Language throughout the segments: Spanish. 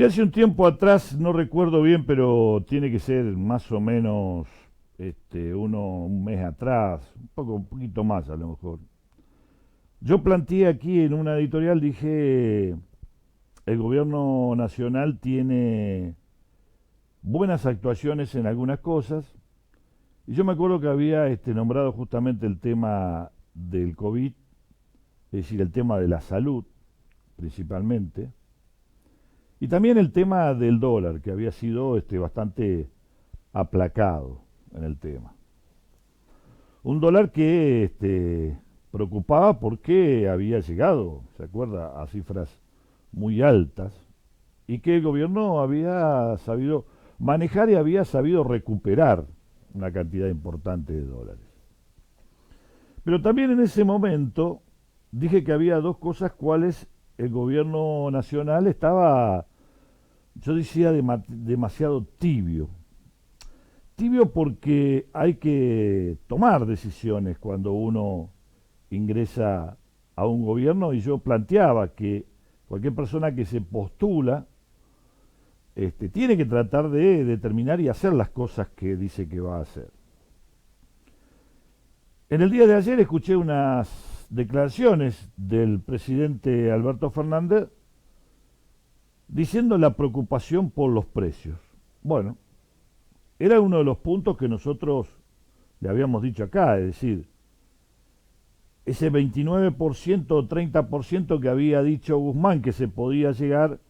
Mira, hace un tiempo atrás, no recuerdo bien, pero tiene que ser más o menos un mes atrás, un poquito más a lo mejor. Yo planteé aquí en una editorial, dije, el gobierno nacional tiene buenas actuaciones en algunas cosas, y yo me acuerdo que había nombrado justamente el tema del COVID, es decir, el tema de la salud principalmente, y también el tema del dólar, que había sido bastante aplacado en el tema. Un dólar que preocupaba porque había llegado, ¿se acuerda?, a cifras muy altas y que el gobierno había sabido manejar y había sabido recuperar una cantidad importante de dólares. Pero también en ese momento dije que había dos cosas cuales el gobierno nacional estaba, yo decía, demasiado tibio. Tibio porque hay que tomar decisiones cuando uno ingresa a un gobierno, y yo planteaba que cualquier persona que se postula tiene que tratar de determinar y hacer las cosas que dice que va a hacer. En el día de ayer escuché unas declaraciones del presidente Alberto Fernández diciendo la preocupación por los precios. Bueno, era uno de los puntos que nosotros le habíamos dicho acá, es decir, ese 29% o 30% que había dicho Guzmán que se podía llegar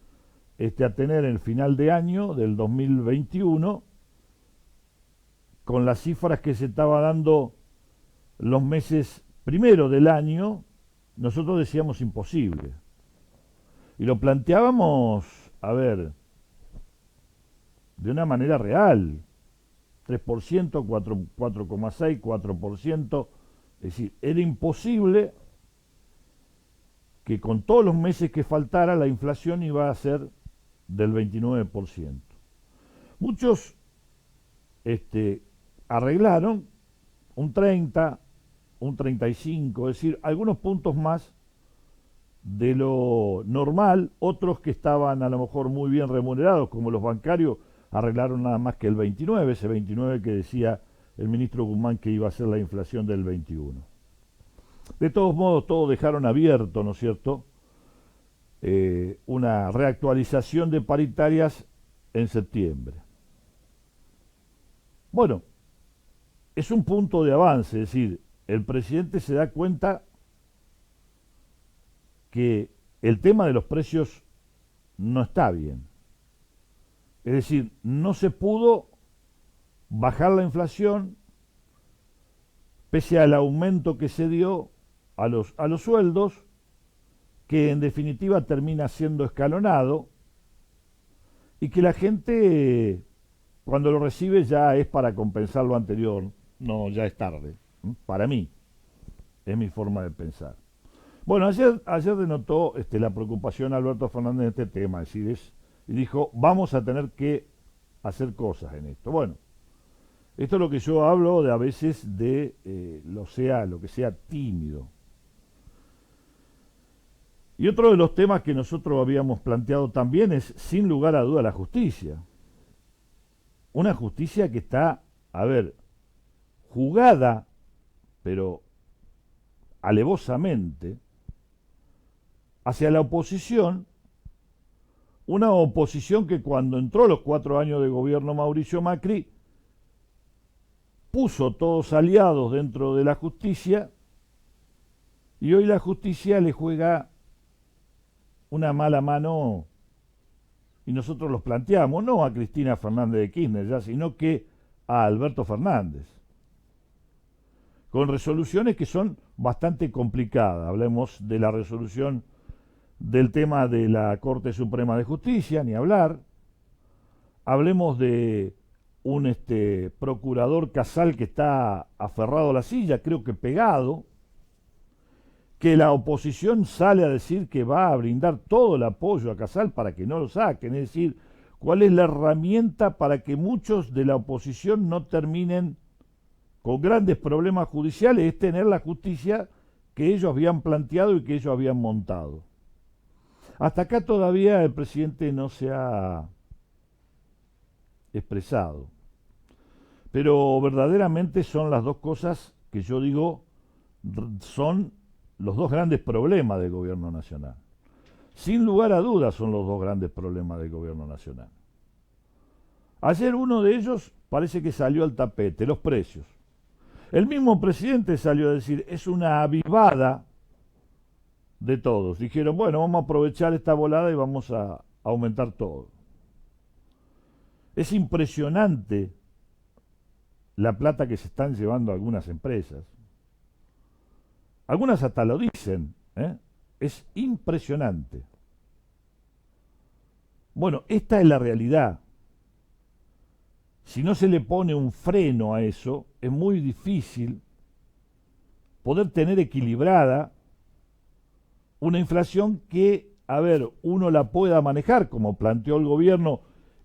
a tener en el final de año del 2021, con las cifras que se estaba dando los meses primero del año, nosotros decíamos imposible. Y lo planteábamos, a ver, de una manera real, 3%, 4,6%, 4%, es decir, era imposible que con todos los meses que faltara la inflación iba a ser del 29%. Muchos arreglaron un 30, un 35, es decir, algunos puntos más de lo normal, otros que estaban a lo mejor muy bien remunerados, como los bancarios, arreglaron nada más que el 29, ese 29 que decía el ministro Guzmán que iba a ser la inflación del 21. De todos modos, todos dejaron abierto, ¿no es cierto?, una reactualización de paritarias en septiembre. Bueno, es un punto de avance, es decir, el presidente se da cuenta que el tema de los precios no está bien. Es decir, no se pudo bajar la inflación pese al aumento que se dio a los sueldos, que en definitiva termina siendo escalonado, y que la gente cuando lo recibe ya es para compensar lo anterior, no, ya es tarde. Para mí, es mi forma de pensar. Bueno, ayer denotó la preocupación Alberto Fernández en este tema, es decir, y dijo, vamos a tener que hacer cosas en esto. Bueno, esto es lo que yo hablo de a veces de lo que sea tímido. Y otro de los temas que nosotros habíamos planteado también es, sin lugar a duda, la justicia. Una justicia que está, a ver, jugada, pero alevosamente, hacia la oposición, una oposición que cuando entró los 4 años de gobierno Mauricio Macri, puso todos aliados dentro de la justicia, y hoy la justicia le juega una mala mano, y nosotros los planteamos, no a Cristina Fernández de Kirchner ya, sino que a Alberto Fernández, con resoluciones que son bastante complicadas. Hablemos de la resolución del tema de la Corte Suprema de Justicia, ni hablar. Hablemos de un procurador Casal que está aferrado a la silla, creo que pegado, que la oposición sale a decir que va a brindar todo el apoyo a Casal para que no lo saquen. Es decir, ¿cuál es la herramienta para que muchos de la oposición no terminen con grandes problemas judiciales? Es tener la justicia que ellos habían planteado y que ellos habían montado. Hasta acá todavía el presidente no se ha expresado. Pero verdaderamente son las dos cosas que yo digo son los dos grandes problemas del gobierno nacional. Sin lugar a dudas son los dos grandes problemas del gobierno nacional. Ayer uno de ellos parece que salió al tapete, los precios. El mismo presidente salió a decir, es una avivada de todos. Dijeron, bueno, vamos a aprovechar esta volada y vamos a aumentar todo. Es impresionante la plata que se están llevando algunas empresas. Algunas hasta lo dicen, ¿eh? Es impresionante. Bueno, esta es la realidad. Si no se le pone un freno a eso, es muy difícil poder tener equilibrada una inflación que, a ver, uno la pueda manejar, como planteó el gobierno,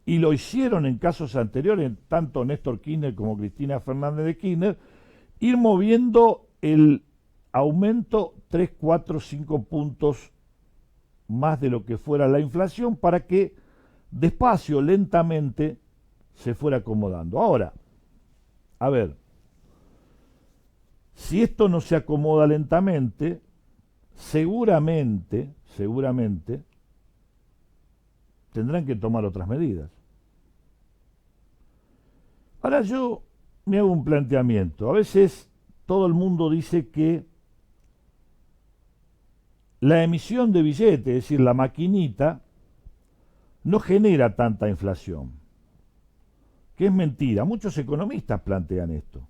y lo hicieron en casos anteriores, tanto Néstor Kirchner como Cristina Fernández de Kirchner, ir moviendo el aumento 3, 4, 5 puntos más de lo que fuera la inflación para que despacio, lentamente, se fuera acomodando. Ahora, a ver, si esto no se acomoda lentamente, seguramente tendrán que tomar otras medidas. Ahora yo me hago un planteamiento. A veces todo el mundo dice que la emisión de billetes, es decir, la maquinita, no genera tanta inflación. Que es mentira. Muchos economistas plantean esto.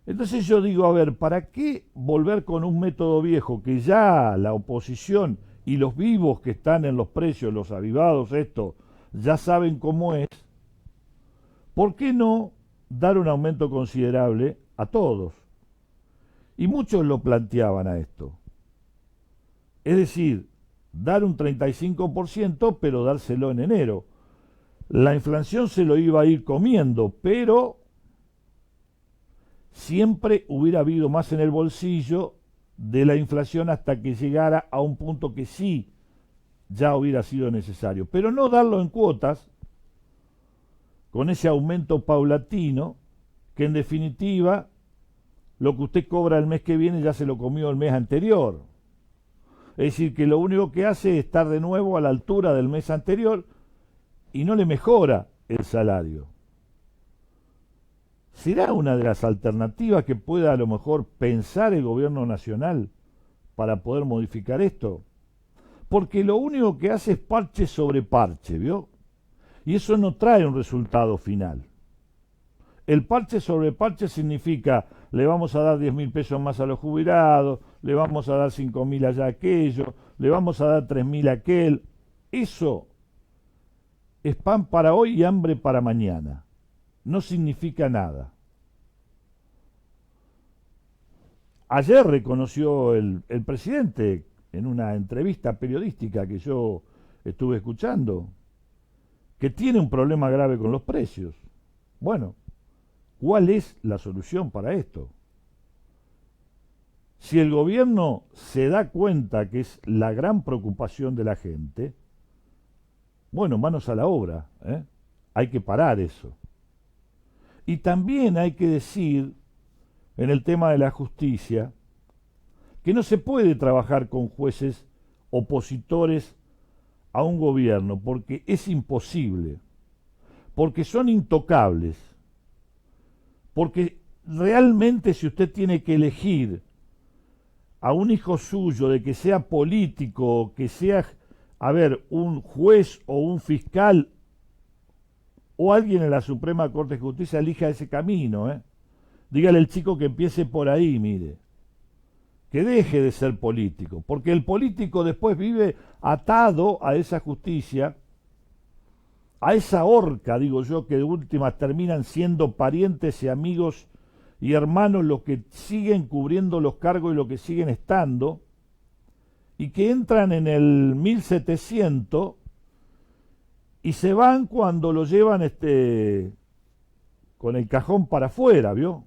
Entonces yo digo, a ver, ¿para qué volver con un método viejo que ya la oposición y los vivos que están en los precios, los avivados, esto, ya saben cómo es? ¿Por qué no dar un aumento considerable a todos? Y muchos lo planteaban a esto. Es decir, dar un 35%, pero dárselo en enero. La inflación se lo iba a ir comiendo, pero siempre hubiera habido más en el bolsillo de la inflación hasta que llegara a un punto que sí ya hubiera sido necesario. Pero no darlo en cuotas, con ese aumento paulatino, que en definitiva lo que usted cobra el mes que viene ya se lo comió el mes anterior. Es decir, que lo único que hace es estar de nuevo a la altura del mes anterior y no le mejora el salario. ¿Será una de las alternativas que pueda a lo mejor pensar el gobierno nacional para poder modificar esto? Porque lo único que hace es parche sobre parche, ¿vio? Y eso no trae un resultado final. El parche sobre parche significa, le vamos a dar 10.000 pesos más a los jubilados, le vamos a dar 5.000 allá a aquello, le vamos a dar 3.000 a aquel. Eso es pan para hoy y hambre para mañana. No significa nada. Ayer reconoció el presidente en una entrevista periodística que yo estuve escuchando que tiene un problema grave con los precios. Bueno, ¿cuál es la solución para esto? Si el gobierno se da cuenta que es la gran preocupación de la gente, bueno, manos a la obra, ¿eh? Hay que parar eso. Y también hay que decir, en el tema de la justicia, que no se puede trabajar con jueces opositores a un gobierno, porque es imposible, porque son intocables, porque realmente si usted tiene que elegir a un hijo suyo de que sea político, que sea, a ver, un juez o un fiscal o alguien en la Suprema Corte de Justicia, elija ese camino, ¿eh? Dígale al chico que empiece por ahí, mire, que deje de ser político, porque el político después vive atado a esa justicia, a esa horca, digo yo, que de última terminan siendo parientes y amigos y hermanos los que siguen cubriendo los cargos y los que siguen estando, y que entran en el 1700 y se van cuando lo llevan con el cajón para afuera, ¿vio?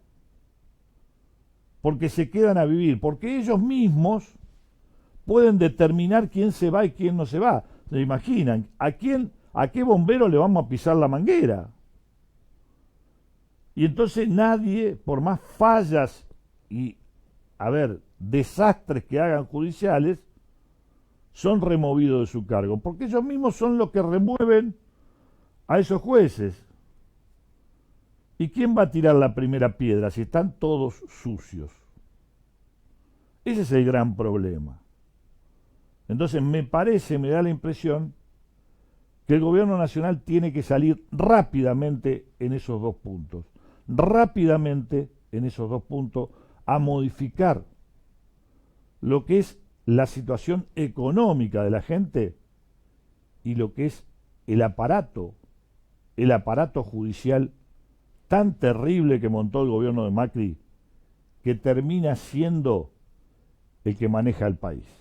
Porque se quedan a vivir, porque ellos mismos pueden determinar quién se va y quién no se va. ¿Se imaginan? ¿A qué bombero le vamos a pisar la manguera? Y entonces nadie, por más fallas y, desastres que hagan judiciales, son removidos de su cargo, porque ellos mismos son los que remueven a esos jueces. ¿Y quién va a tirar la primera piedra si están todos sucios? Ese es el gran problema. Entonces me da la impresión que el gobierno nacional tiene que salir rápidamente en esos dos puntos. Rápidamente en esos dos puntos a modificar lo que es la situación económica de la gente y lo que es el aparato judicial tan terrible que montó el gobierno de Macri, que termina siendo el que maneja el país.